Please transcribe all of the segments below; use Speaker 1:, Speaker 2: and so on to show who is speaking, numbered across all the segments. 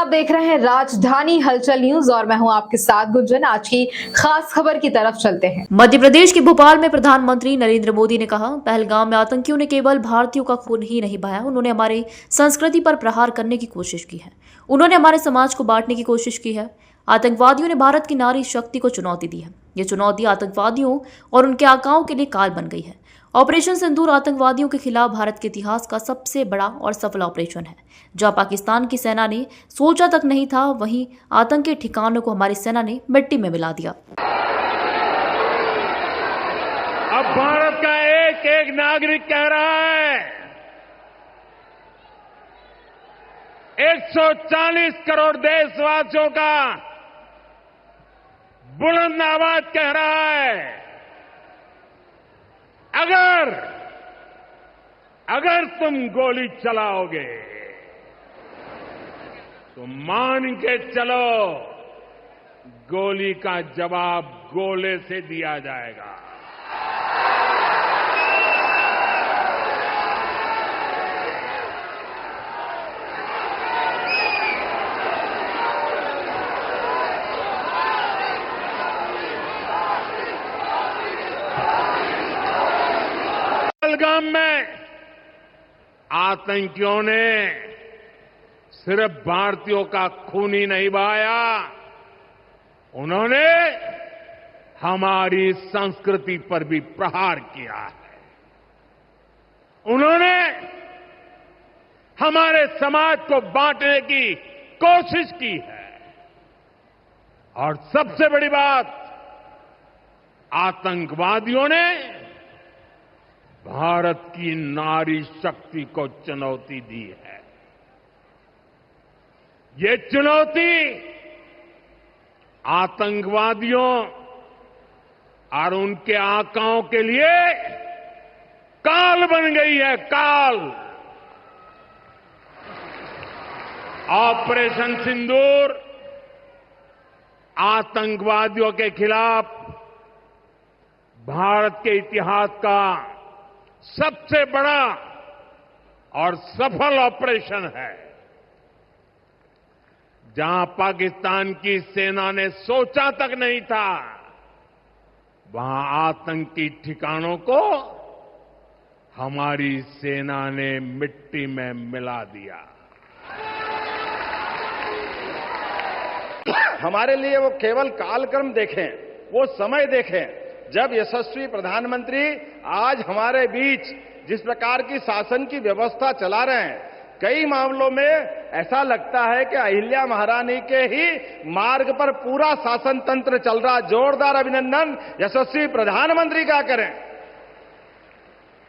Speaker 1: आप देख रहे हैं राजधानी हलचल न्यूज और मैं हूं आपके साथ गुंजन। आज की खास खबर की तरफ चलते हैं।
Speaker 2: मध्य प्रदेश के भोपाल में प्रधानमंत्री नरेंद्र मोदी ने कहा, पहलगाम में आतंकियों ने केवल भारतीयों का खून ही नहीं बहाया, उन्होंने हमारी संस्कृति पर प्रहार करने की कोशिश की है। उन्होंने हमारे समाज को बांटने की कोशिश की है। आतंकवादियों ने भारत की नारी शक्ति को चुनौती दी है। ये चुनौती आतंकवादियों और उनके आकाओं के लिए काल बन गई है। ऑपरेशन सिंदूर आतंकवादियों के खिलाफ भारत के इतिहास का सबसे बड़ा और सफल ऑपरेशन है। जहां पाकिस्तान की सेना ने सोचा तक नहीं था, वहीं आतंकी ठिकानों को हमारी सेना ने मिट्टी में मिला दिया।
Speaker 3: अब भारत का एक एक नागरिक कह रहा है, 140 करोड़ देशवासियों का बुलंद आवाज कह रहा है, अगर तुम गोली चलाओगे तो मान के चलो, गोली का जवाब गोले से दिया जाएगा। पहलगाम में आतंकियों ने सिर्फ भारतीयों का खून ही नहीं बहाया, उन्होंने हमारी संस्कृति पर भी प्रहार किया है। उन्होंने हमारे समाज को बांटने की कोशिश की है। और सबसे बड़ी बात, आतंकवादियों ने भारत की नारी शक्ति को चुनौती दी है। ये चुनौती आतंकवादियों और उनके आकाओं के लिए काल बन गई है, काल। ऑपरेशन सिंदूर आतंकवादियों के खिलाफ भारत के इतिहास का सबसे बड़ा और सफल ऑपरेशन है। जहां पाकिस्तान की सेना ने सोचा तक नहीं था, वहां आतंकी ठिकानों को हमारी सेना ने मिट्टी में मिला दिया।
Speaker 4: हमारे लिए वो केवल कालक्रम देखें, वो समय देखें जब यशस्वी प्रधानमंत्री आज हमारे बीच जिस प्रकार की शासन की व्यवस्था चला रहे हैं, कई मामलों में ऐसा लगता है कि अहिल्या महारानी के ही मार्ग पर पूरा शासन तंत्र चल रहा। जोरदार अभिनंदन यशस्वी प्रधानमंत्री का करें,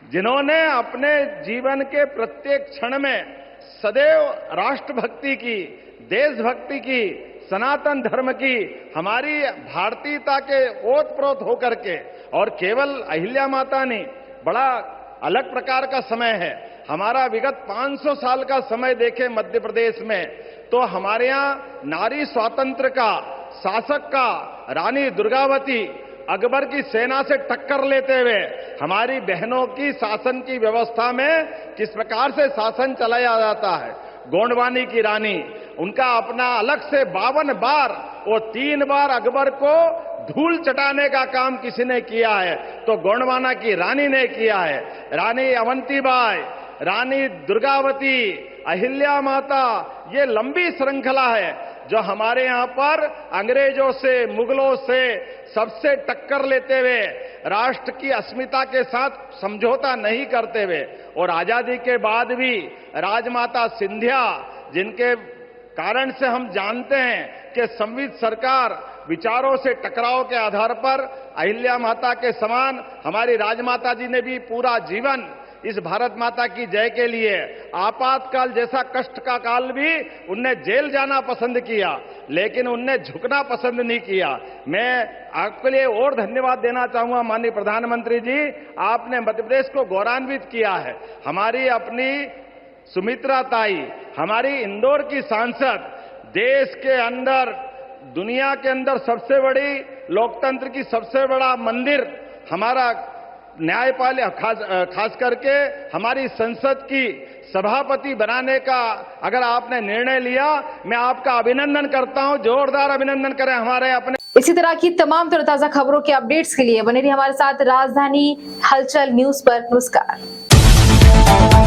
Speaker 4: जिन्होंने अपने जीवन के प्रत्येक क्षण में सदैव राष्ट्रभक्ति की, देशभक्ति की, सनातन धर्म की, हमारी भारतीयता के ओतप्रोत होकर के, और केवल अहिल्या माता नहीं, बड़ा अलग प्रकार का समय है। हमारा विगत 500 साल का समय देखें मध्य प्रदेश में, तो हमारे यहां नारी स्वातंत्र का, शासक का, रानी दुर्गावती अकबर की सेना से टक्कर लेते हुए हमारी बहनों की शासन की व्यवस्था में किस प्रकार से शासन चलाया जाता है। गोंडवानी की रानी, उनका अपना अलग से 52 बार, वो 3 बार अकबर को धूल चटाने का काम किसी ने किया है तो गोंडवाना की रानी ने किया है। रानी अवंतीबाई, रानी दुर्गावती, अहिल्या माता, ये लंबी श्रृंखला है जो हमारे यहां पर अंग्रेजों से, मुगलों से सबसे टक्कर लेते हुए, राष्ट्र की अस्मिता के साथ समझौता नहीं करते हुए, और आजादी के बाद भी राजमाता सिंधिया, जिनके कारण से हम जानते हैं कि संविध सरकार विचारों से टकराव के आधार पर अहिल्या माता के समान हमारी राजमाता जी ने भी पूरा जीवन इस भारत माता की जय के लिए, आपातकाल जैसा कष्ट का काल भी उनने जेल जाना पसंद किया, लेकिन उनने झुकना पसंद नहीं किया। मैं आपके लिए और धन्यवाद देना चाहूंगा माननीय प्रधानमंत्री जी, आपने मध्य प्रदेश को गौरवान्वित किया है। हमारी अपनी सुमित्रा ताई, हमारी इंदौर की सांसद, देश के अंदर, दुनिया के अंदर सबसे बड़ी लोकतंत्र की सबसे बड़ा मंदिर हमारा न्यायपालिका खास करके हमारी संसद की सभापति बनाने का अगर आपने निर्णय लिया, मैं आपका अभिनंदन करता हूं। जोरदार अभिनंदन करें हमारे अपने।
Speaker 1: इसी तरह की तमाम तरोताजा खबरों के अपडेट्स के लिए बने रहिए हमारे साथ राजधानी हलचल न्यूज पर। नमस्कार।